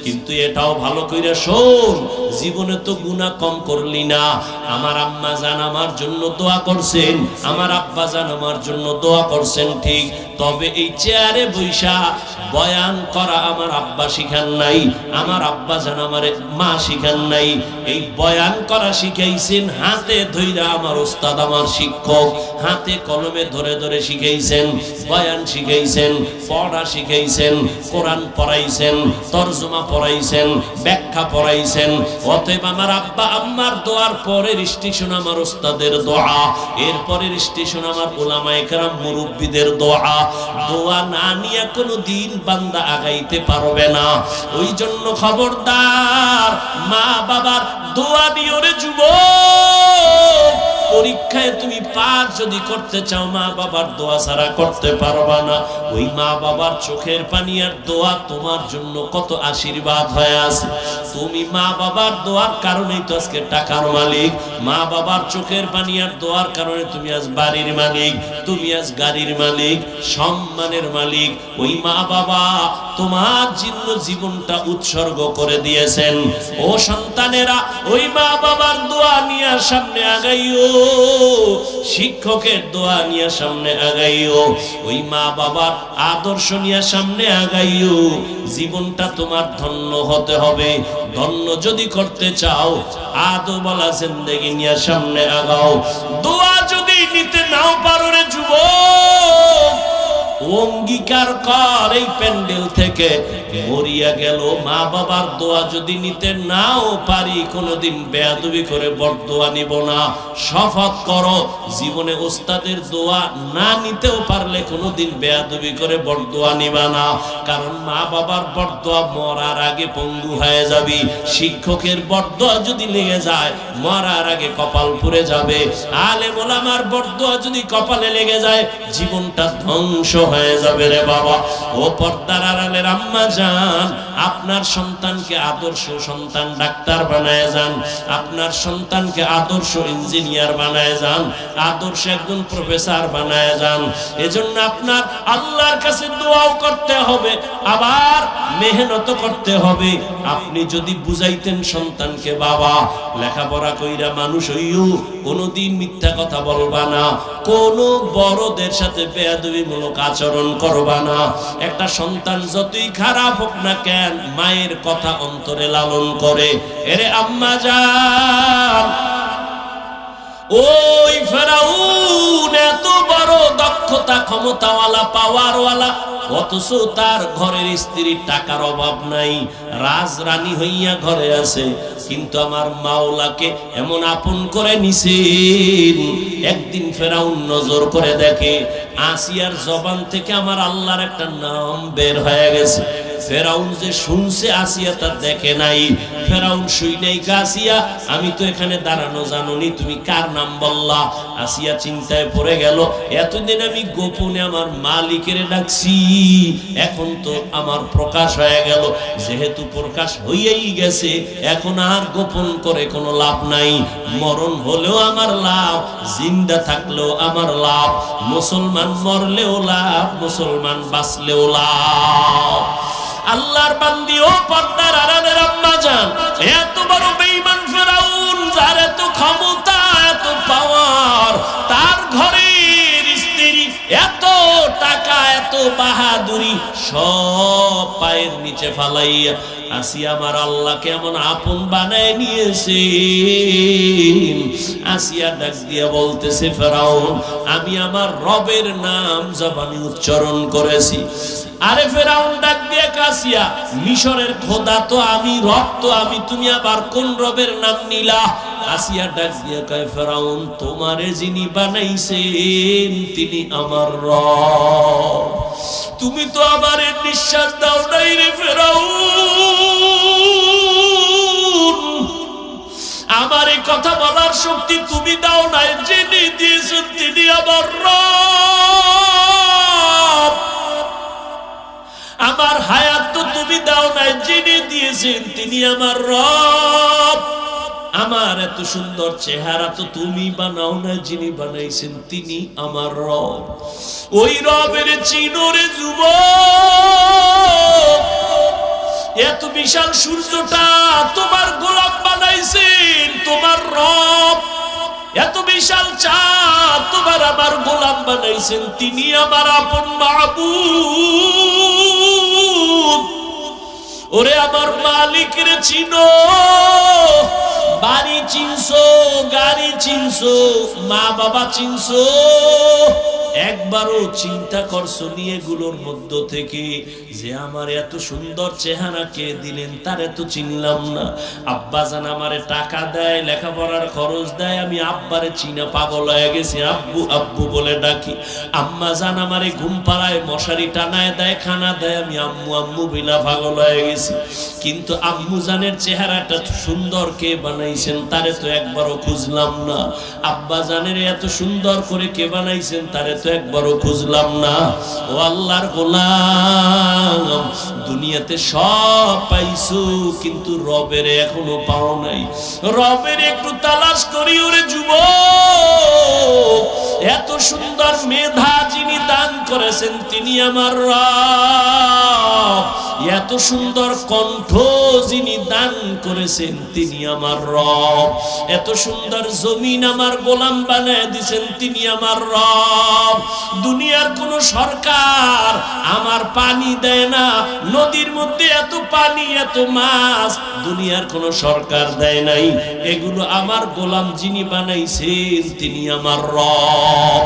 কিন্তু এটাও ভালো কইরা শোন, জীবনে তো গুনাহ কম করলি না। আমার আম্মা জান আমার জন্য দোয়া করছেন, আমার আব্বা জান আমার জন্য দোয়া করছেন ঠিক, তবে এই চেয়ারে বৈশা বয়ান করা আমার আব্বা শিখান নাই, আমার আব্বা জান আমারে মা শিখান নাই। এই বয়ান করা শিখাইছেন হাতে ধইরা আমার ওস্তাদ, আমার শিক্ষক হাতে কলমে ধরে ধরে শিখাইছেন, বয়ান শিখাইছেন, পড়া শিখাইছেন, কোরআন পড়াইছেন, তরজমা পড়াইছেন, ব্যাখ্যা পড়াইছেন। অতএব আমার আব্বা আম্মার দোয়ার পরের স্টেশন আমার ওস্তাদের দোয়া, এরপরের স্টেশন আমার উলামায়ে কেরাম মুরব্বিদের দোয়া। দোয়া না নিয়ে কোনো দিন বান্দা আগাইতে পারবে না। ওই জন্য খবরদার, মা বাবার দোয়া নিও রে যুবক। পরীক্ষায় তুমি পাস যদি করতে চাও, মা বাবার দোয়া ছাড়া করতে পারবা না। ওই মা বাবার চোখের পানি আর দোয়া তোমার জন্য কত আশীর্বাদ হয়ে আছে। তুমি মা বাবার দোয়ার কারণেই তো আজকে টাকার মালিক, মা বাবার চোখের পানি আর দোয়ার কারণে তুমি আজ বাড়ির মালিক, তুমি আজ গাড়ির মালিক, সম্মানের মালিক। ওই মা বাবা তোমার জন্য জীবনটা উৎসর্গ করে দিয়েছেন। ও সন্তানেরা, ওই মা বাবার দোয়া নিয়ে সামনে আগাইও, শিক্ষকের দোয়া নিয়ে সামনে আগাইও, ওই মা বাবার আদর্শ নিয়ে সামনে আগাইও। জীবনটা তোমার ধন্য হতে হবে। ধন্য যদি করতে চাও, আদবওয়ালা জিন্দেগি নিয়ে সামনে আগাও। দোয়া যদি নিতে নাও পারো রে যুবক, অঙ্গীকার কর এই প্যান্ডেল থেকে মরিয়া গেল মা বাবার দোয়া যদি নিতে নাও পারি, কোনোদিন বেয়াদবি করে বরদোয়া নিব না। শপথ করো জীবনে ওস্তাদের দোয়া না নিতেও পারলে কোনোদিন বেয়াদবি করে বরদোয়া নিবা না। কারণ মা বাবার বরদোয়া মরার আগে পঙ্গু হয়ে যাবি, শিক্ষকের বরদোয়া যদি লেগে যায় মরার আগে কপাল পুড়ে যাবে, আলেম ওলামার বরদোয়া যদি কপালে লেগে যায় জীবনটা ধ্বংস হয়ে যাবে রে বাবা। ও পর্দার আড়ালের আম্মা জান, আপনার সন্তানকে আদর্শ সন্তান ডাক্তার বানায় যান, আপনার সন্তানকে আদর্শ ইঞ্জিনিয়ার বানায় যান, আদর্শ একজন প্রফেসর বানায় যান। এজন্য আপনার আল্লাহর কাছে দোয়াও করতে হবে, আবার মেহনত করতে হবে। আপনি যদি বুঝাইতেন সন্তানকে, বাবা লেখাপড়া কইরা মানুষ হইও, কোনোদিন মিথ্যা কথা বলবা না, কোনো বড়দের সাথে বেয়াদবিমূলক আচরণ করবা না। একটা সন্তান যতই খারাপ হোক না কেন, মায়ের কথা অন্তরে লালন করে। এরে আম্মা জান, ওই ফেরাউন এত বড় দক্ষতা, ক্ষমতাওয়ালা, পাওয়ারওয়ালা, অথচ তার ঘরের স্ত্রীর টাকার অভাব নাই, রাজরানী হইয়া ঘরে আছে। কিন্তু আমার মাওলাকে এমন আপন করে নিছেন। একদিন ফেরাউন নজর করে দেখে আসিয়ার জবান থেকে আমার আল্লাহর একটা নাম বের হয়ে গেছে। ফেরাউন যে শুনছে, আসিয়া তা দেখে নাই। ফেরাউন শুই নাই, আসিয়া আমি তো এখানে দাঁড়ানো জানুনি, তুমি কার নাম বললা? আসিয়া চিন্তায় পড়ে গেল, এতদিন আমি গোপনে আমার মালিকের ডাকছি, এখন তো আমার প্রকাশ হয়ে গেল। যেহেতু প্রকাশ হইয়াই গেছে, এখন আর গোপন করে কোনো লাভ নাই। মরণ হলেও আমার লাভ, জিন্দা থাকলেও আমার লাভ। মুসলমান মরলেও লাভ, মুসলমান বাঁচলেও লাভ। আল্লাহর বান্দি, ও পর্দার আড়ালের আম্মা জান, এত বড় বেঈমান ফেরাউন, যার এত ক্ষমতা, এত পাওয়ার, তার ঘরের স্ত্রী, এত টাকা, এত বাহাদুরি, সব পায়ের নিচে ফালাইয়া আসিয়া আমার আল্লাহকে এমন আপন বানায় নিয়েছে। আসিয়া ডাক দিয়া বলতেছে, ফেরাউন আমি আমার রবের নাম জবানে উচ্চারণ করেছি। আরে ফেরাউন ডাক দিয়া কাসিয়া, মিশরের খোদা তো আমি, রব তো আমি, তুমি আবার কোন রবের নাম নিলা? আসিয়া ডাক দিয়া কয়, ফেরাউন তোমারে যিনি বানাইছেন তিনি আমার রব, তুমি তো আমার নিঃশ্বাস দাও নাই রে ফেরাউন, আমার এই কথা বলার শক্তি তুমি দাও নাই, যিনি দিয়েছেন তিনি আমার রব, আমার হায়াত তো তুমি দাও নাই, যিনি দিয়েছেন তিনি আমার রব, আমার এত সুন্দর চেহারা তো তুমি বানাও না, যিনি বানাইছেন তিনি আমার রব। ওই রবের চিনো রে যুবক, এত বিশাল সূর্যটা তোমার গোলাম বানাইছেন তোমার রব, এত বিশাল চাঁদ তোমার আমার গোলাম বানাইছেন তিনি আমার আপন মাবুদ। ওরে আমার মালিক রে চিনো, বাড়ি চিনছো, গাড়ি চিনছো, মা বাবা চিনছো, একবারও চিন্তা করছো নিয়ে এগুলোর মধ্য থেকে যে আমার এত সুন্দর চেহারা কে দিলেন তার এত চিনলাম না। আব্বা জান আমারে টাকা দেয়, লেখাপড়ার খরচ দেয়, আমি আব্বারে চিনা পাগল হয়ে গেছি, আব্বু আব্বু বলে ডাকি। আম্মা জান আমারে ঘুম পাড়ায় মশারি টানায় দেয়, খানা দেয়, আমি আম্মু আম্মু বিনা পাগল হয়ে গেছি। কিন্তু আম্মু জানের চেহারাটা সুন্দর কে বানাইছেন তারে তো একবারও খুঁজলাম না। আব্বা জানের এত সুন্দর করে কে বানাইছেন তারে তো একবারও খুঁজলাম না। ও আল্লাহর গোলাম, দুনিয়াতে সব পাইছো কিন্তু রবের এখনো পাও নাই। রবের একটু তালাশ করি ওরে যুবক। এত সুন্দর মেধা যিনি দান করেছেন তিনি আমার রব, এত সুন্দর কণ্ঠ যিনি দান করেছেন তিনি আমার রব, এত সুন্দর জমিন আমার গোলাম বানায় দিয়েছেন তিনি আমার রব। দুনিয়ার কোন সরকার আমার পানি দেয় না, নদীর মধ্যে এত পানি এত মাছ দুনিয়ার কোন সরকার দেয় নাই, এগুলো আমার গোলাম যিনি বানাইছেন তিনি আমার রব।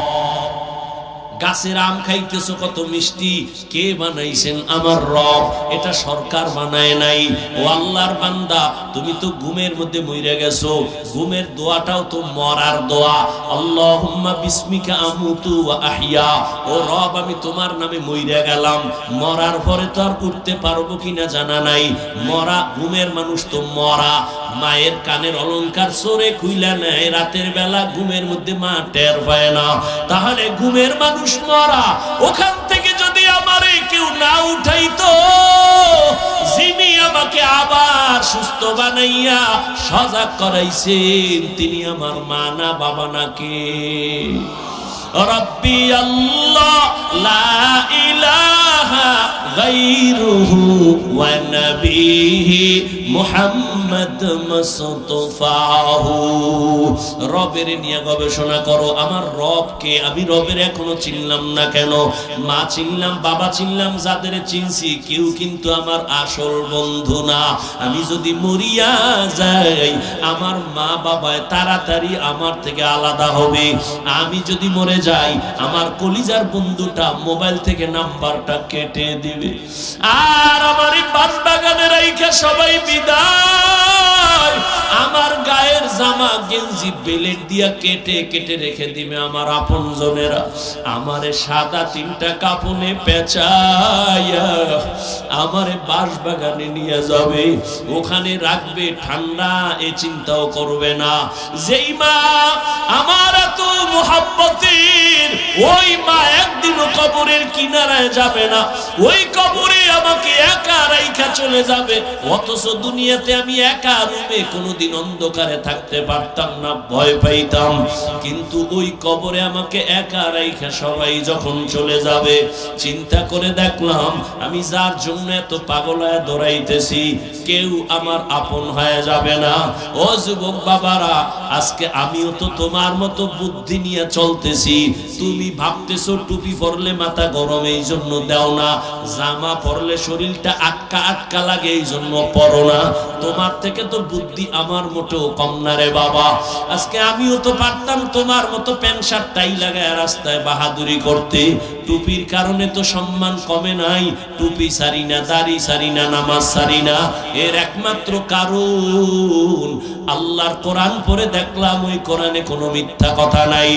গাছের আম খাইতেছো কত মিষ্টি, কে বানাইছেন আমার রব, এটা সরকার বানায় নাই। ও আল্লাহর বান্দা, তুমি তো ঘুমের মধ্যে মইরা গেছো, ঘুমের দোয়াটাও তো মরার দোয়া। আল্লাহুম্মা বিসমিকা আমুতু ওয়া আহইয়া, ও রব আমি তোমার নামে মইরা গেলাম, মরার পরে তো আর উঠতে পারবো কিনা জানা নাই। মরা ঘুমের মানুষ তো মরা, মায়ের কানের অলংকার চোরে খুইলা নেয়, রাতের বেলা ঘুমের মধ্যে মা টের পায় না, তাহলে ঘুমের মানুষ মরা। ওখান থেকে যদি আমারে কেউ না উঠাইতো, যিনি আমাকে আবার সুস্থ বানাইয়া সজাগ করাইছেন তিনি আমার মা না বাবা নাকি? রব্বি আল্লাহ লা ইলাহা গায়রুহু ওয়া নবিহি মুহাম্মদ মুস্তাফাহু। রবের নিয়ে গবেষণা করো, আমার রবকে আমি রবের এখনো চিনলাম না কেন? মা চিনলাম, বাবা চিনলাম, যাদের চিনছি কেউ কিন্তু আমার আসল বন্ধু না। আমি যদি মরিয়া যাই আমার মা বাবায় তাড়াতাড়ি আমার থেকে আলাদা হবে। আমি যদি মরে যাই আমার কলিজার বন্ধুটা মোবাইল থেকে নাম্বারটা কেটে দিবে, আর আমার এই বাগানে রাইখা সবাই বিদায়। আমার গায়ের জামা গেঞ্জি বেলেট দিয়া কেটে কেটে রেখে দিবে আমার আপন জনেরা। আমারে সাদা তিনটা কাপনে পেঁচাইয়া আমারে বাঁশ বাগানে নিয়ে যাবে, ওখানে রাখবে, ঠান্ডা এ চিন্তাও করবে না। যেই মা আমার এত মোহাব্বতের, ওই মা একদিনও কবরের কিনারায় যাবে না, ওই কবরে আমাকে একা রাইখা চলে যাবে। অথচ দুনিয়াতে আমি একা রুমে কোনোদিন অন্ধকারে থাকতে পারতাম না, ভয় পাইতাম, কিন্তু ওই কবরে আমাকে একা রাইখা সবাই যখন চলে যাবে, চিন্তা করে দেখলাম আমি যার জন্য এত পাগল হয়ে দৌড়াইতেছি কেউ আমার আপন হয়ে যাবে না। ও যুবক বাবারা, আজকে আমিও তো তোমার মতো বুদ্ধি নিয়ে চলতেছি। তুমি ভাবতেছো টুপি পরলে মাথা গরম এই জন্য দাও না, জামা পরলে শরীরটা আটকা আটকা লাগে এই জন্য পরো না। তোমার থেকে তো বুদ্ধি আমার মোটেও কম না রে বাবা। আজকে আমিও তো পারতাম তোমার মতো প্যান্ট শার্ট টাই লাগায় রাস্তায় বাহাদুরি করতে, টুপির কারণে তো সম্মান কমে নাই। টুপি সারি না, দাড়ি সারি না, নামাজ সারি না, এর একমাত্র কারণ আল্লাহর কোরআন পড়ে দেখলাম ওই কোরআনে কোনো মিথ্যা কথা নাই।